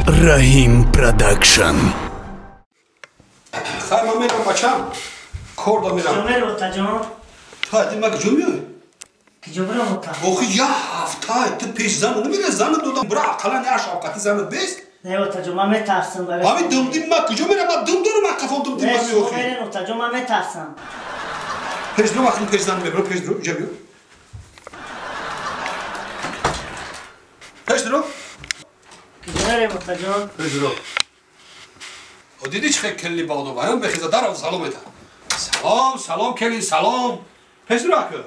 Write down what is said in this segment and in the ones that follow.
Rahim Production. Sayma benim paçam. Korda miram. Cömer ota can. Ta demek cömüyor. Cömer ota. Oku ya hafta te peş zanını bile zanı dodan bırak kalan ya şapkatı zanı bez. Ne ota can Mehmet Arslan böyle. Abi dım mak cömer ama dım durma kafam dım Ne yok. Cömer'in ota can Mehmet Arslan. Peş dur bakın peş zanı bebro peş dur cemiyor. Peş dur. Cömer'in ota can. Peş dur. O dedi çık kelli bağda bayan be kıza darav salam eda. Salam kelli salam. Peş dur akı.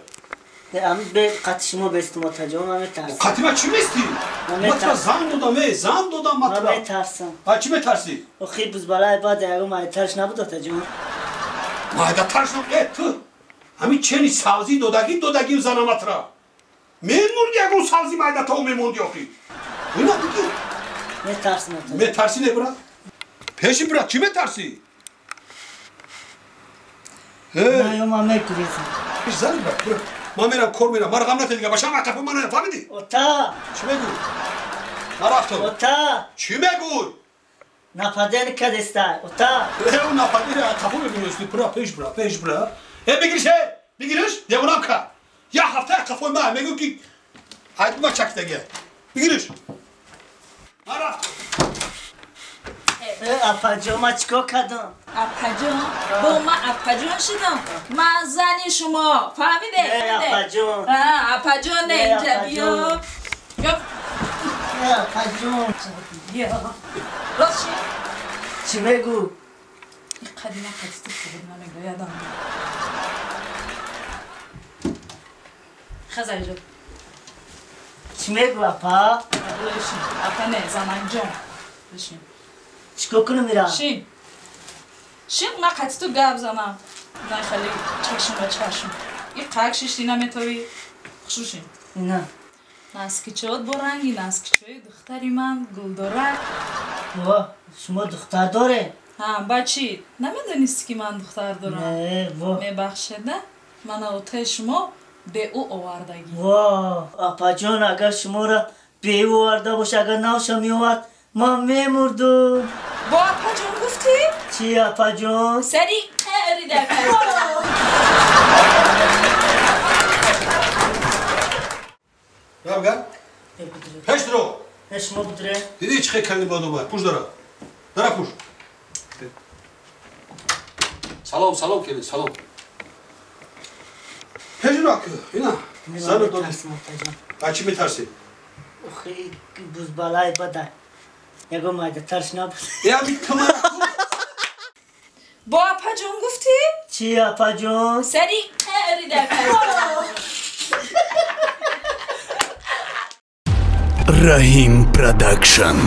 De amit be katışımı bestim ota can Mehmet Arslan. Katime çim esti? Matra zan doda matra. Mehmet Arslan. Ha çime tersi? O xibuz balay bad ya ma tarş nabud ota can. Mahda tarzım tu. Hami çeni savzi dodagi zana matra. Memur ya bu savzi mahda tav memur diyor ki. Bu ne peki? Ne tarsın ota. Me tersi ne bırak? Peşi bırak kime tersi? Ne yo Mehmet kuresin. Hiç zan bırak. Mamera kormera margamla tediga başama kapı bana famidi. Ota. Çime gur. Naraftı. Ota. Çime gur. Napaden kadesta. Ota. O napadira kapı mı biliyorsun? Bırak peş bırak. Bir giriş. Devam ka. Ya haftaya kafayı ma megu ki. Haydi ma çakta gel. Bir giriş. Naraftı. Apacan ma چیکار کردم اپاجون با ما اپاجون شدم من زنی شما فهمیده؟ اپاجون اپاجون نه اینجا بیا اپاجون بیا راست چی؟ چی بگو این قدیمه قدیستی خود نمیگه یادم خزر جا چی بگو اپا بشین اپا نه زمان جان بشین چیکار کنم میرم شین من قطع تو گرب زنم نه خیلی چشم به چشم این قرق ششتی نمیتوی خشوشین نه نسکیچهات با رنگی نسکیچه دختری من گلدارک واه شما دختر داره؟ ها بچی نمیدونستی که من دختر دارم نه واه میبخشده من اوته شما به او آوردگی واه اپا جان اگر شما را به او آورده باشه اگر نوشم میومد ما میمردم با اپا جان گفتی؟ چی اپا جان؟ سری قری در کاری Tamam gel. Peş dur o. نه شما بدره؟ Dedi çık kendi bağda var. Puş dara. Dara puş. Salam kelli salam. Peş dur akı. İna. Zanı dodu. ترسم اپا جان Açı mı tersi? خیلی بوز بالای بده یگو مایده ترش نبود Ya bir kamera kur. با اپا جان گفتی؟ چی اپا جان؟ سری قری در کاری Rahim Production.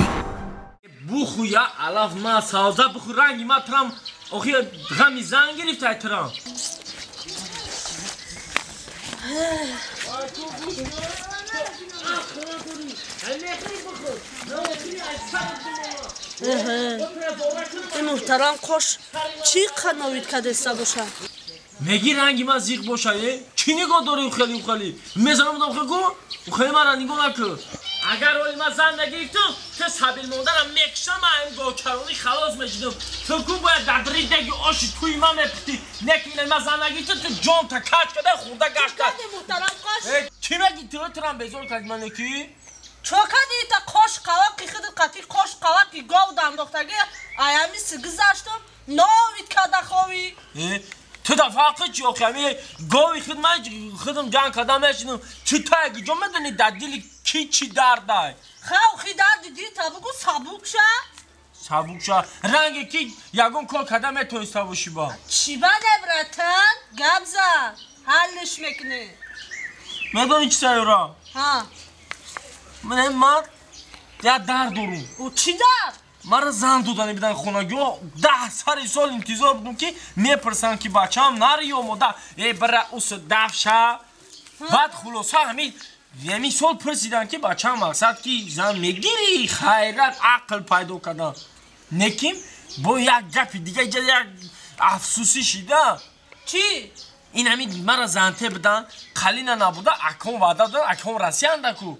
بو خویا الاف ما سازا بخو رنگی ما ترام اوخی غمی زن گرفت ترام این محترم خوش چی قناوید کدسته باشه میگی رنگی ما زیغ باشه چی نگاه داره خیلی میزنم بودم خیلی من را نگاه نکن اگر اولی ما زن نگرفتم تو سبیل موندنم میکشم این گوچرانی خلاص میشدم تو کن باید در ریدگی آشی توی من میپتی نکنه ما زن نگرفتم تو جام تا کچ کده خورده گشت کرد محترم خوش چی میگی تو ترام بزرگ کرد من نکی؟ چوکدی تا قاش قواقی خود قطی قاش قواقی گاو دم دختگی ایامی سگذاشتم ناوید کده خواهی تو دا فرقی چی آخه گاوی خود من خودم جان کدام میشنم چی تا اگه جا میدونی در دلی کی چی درده خواهی خیدر دیدی تا بگو سبوک شد سبوک شد رنگ کی یگون کل کدام میتونسته باشی با چی با نبرتن گبزن حلش میکنی میدونی چی سیورا ها من یا در دارم او چی در؟ مرا زن دادنی بدن خونگی 10 سال انتظار بودم که میپرسن که بچه‌ام نره یا مادر برای اوس دفشه بعد خلاصه همین سال پرسیدن که بچه‌ام مقصد که زن میگیری خیرت عقل پیدا کردن نکیم با یک گپی دیگه یک افسوسی شده چی؟ این همین مرا زنته بدن قلینا نبوده اکام وعده دادن اکام رسیانده کو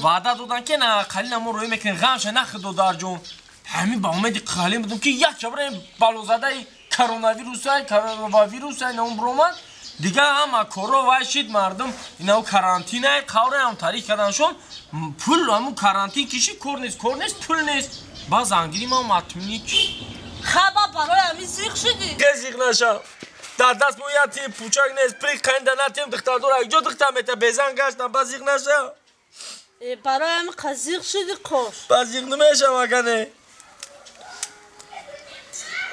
وعده دادن که نه قلینا ما روی میکنیم غمش نخ دودار جون همین با اومدی قلیم بدم که یک جبره بالوزاده کرونا ویروس نام برومن دیگه هم کورو واشید مردم اینا کارانتینه قوره هم تاریخ کردنشون پول همون کارانتین کشی کور نیست پول نیست باز انگلی ما مطمئنی خبا برای همین زیخ شدی گزیق نشم در دست مویتی پوچک نیست پری خنده نتیم دختر دور اگجا دختر میته بزن گشتم باز زیخ نشم برای همین قزیق شدی کش باز زیخ نمیشم اگه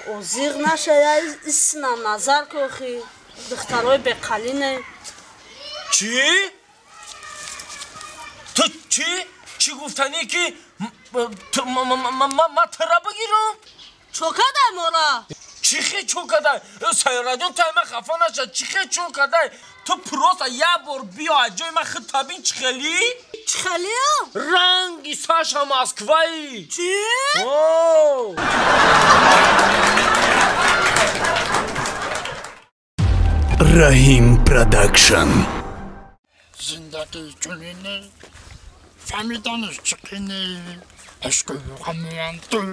او زیغ نشه یا اسنم نظر کوخی دخترهای بقلینه چی؟ تو چی؟ چی گفتنی که ما ترا بگیرم؟ چوکه دای مورا چی خی چوکه دای؟ سیارادیون تایمه خفا نشد چی خی چوکه دای؟ تو پروسا یه بار بیا اجای من خطابین چی خیلی؟ چی خیلی ها؟ رنگی ساشا ماسکوایی چی؟ Rahim Production. زندگی چنینه فهمیدنش چقینه عشق غمیان تو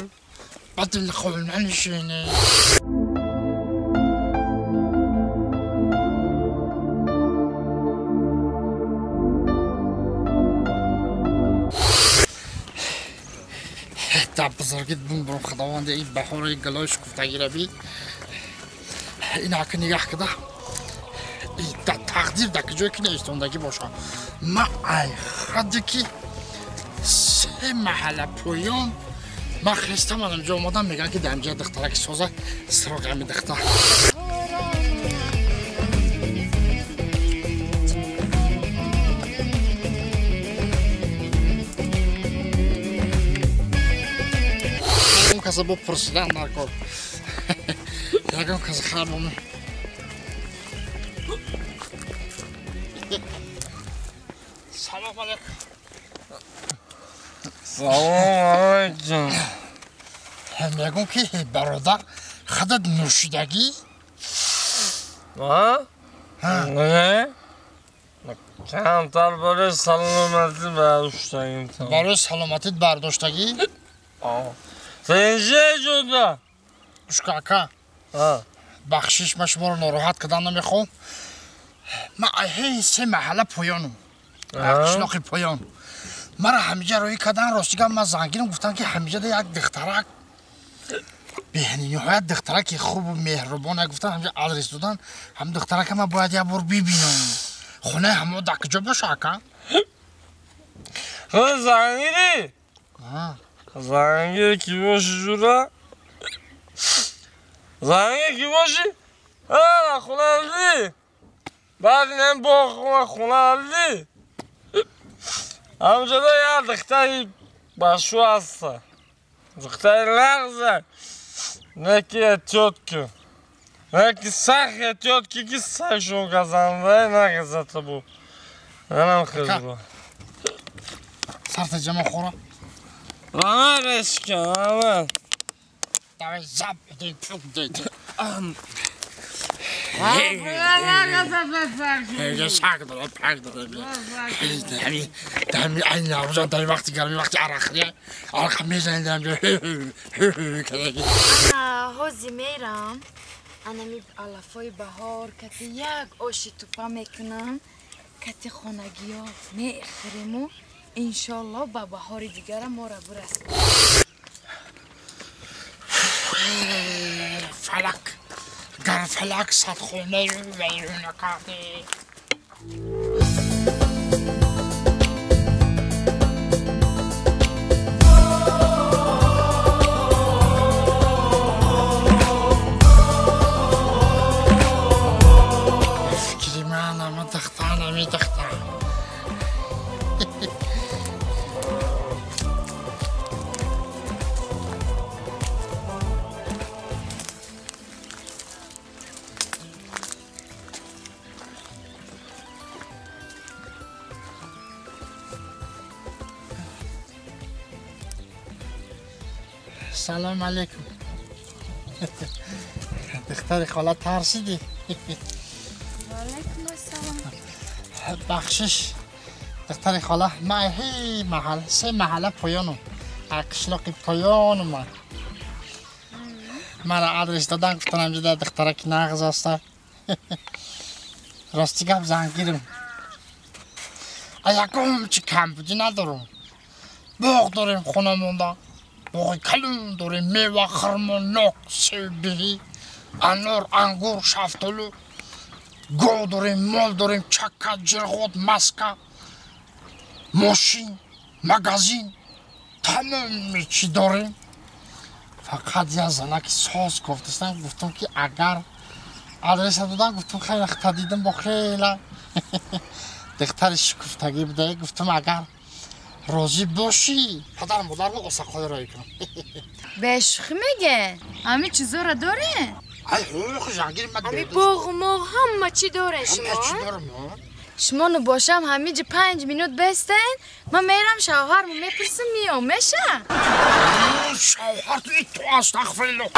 بدل خول ننشینه تا بزرگیت بون برو خداوند این بحوره گلایش گفتگی رو بی این حق نگاه کده تقدیر در کجایی که نیستوندگی باشم ما ای خواهده که 3 محله پویان ما خیستم آدم اومدم میگن که دمجه دختره که سازه سراغ همی دختر اون کسی با پرسیدن نکن یکم کسی خراب همه سلام علیکم سلام علیکم میگم که برادر خودت نوشیدگی نه کمتر برای سلامتی برداشتگی برای سلامتیت برداشتگی سنجه جدا اشکاکا بخشیش ما شما رو ناراحت کردن نمیخوام ما هی 3 محله پویانم قشلاقی پویان مرا همیجه روی کردن راستیگم من زنگیرم گفتن که همیجه ده یک دخترک به نهایت دخترک خوب و مهربانه گفتن همیجه آدرس دادن هم دخترک ما باید یه بار ببینم خونه همه در کجا باشه اکا خود زنگیری زنگیری کی باشی جورا زنگیری کی باشی خونه هلدی بعد این هم با خونه هلدی همجا یه دختری باشو هسته دختری لغزه نکی اتیاد که نکی سخ اتیاد که سخشون گزنده نگزه تبو اینم خیلی با سرت جمع خورا همه رشکه همه دوی زب بدین پوک دیده یه ساک داره پاک داره دمی این نوزا دمی وقتی گرمی وقتی عرقیه عرق میزنی دمی انا هوزی میرم انا می علفای بهار کتی یک آشی توپا میکنم کتی خانگی ها میخریم و انشالله با بهار دیگر ما را برسیم فلک گر فلک صد خونه ویرون کرده فکری من اما دختر نمی دختر سلام علیکم دختر خاله ترسیدی علیکم السلام. بخشش دختر خاله من هی محل سه محله پایانم قشلاقی پایانم من آدرس دادن گفتن همجا دختره که نغز هسته راستی گپ زنگیرم یکم چی کم بودی ندارم باغ داریم خونه مونده باغ کلون داریم میوه خرما ناک سیبی انار انگور شفتالو گو داریم مال داریم چکه جرغوت مسکه ماشین مغازین تمام چی داریم فقط یه زنک ساز گفتستم گفتم که اگر آدرس دادن گفتم خیلی اختا دیدم با خیلی دختر شکفتگی بوده گفتم اگر راضی باشی پدر مادر رو قصه رایی کنم به شوخی میگه همه چیزا را داره؟ ای خوش جنگیر من همه باغ ما همه چی داره شما؟ همه چی دارم شما نو باشم همیجا 5 مینوت بستین من میرم شوهرمو میپرسم میام میشه؟ شوهر تو استغفرالله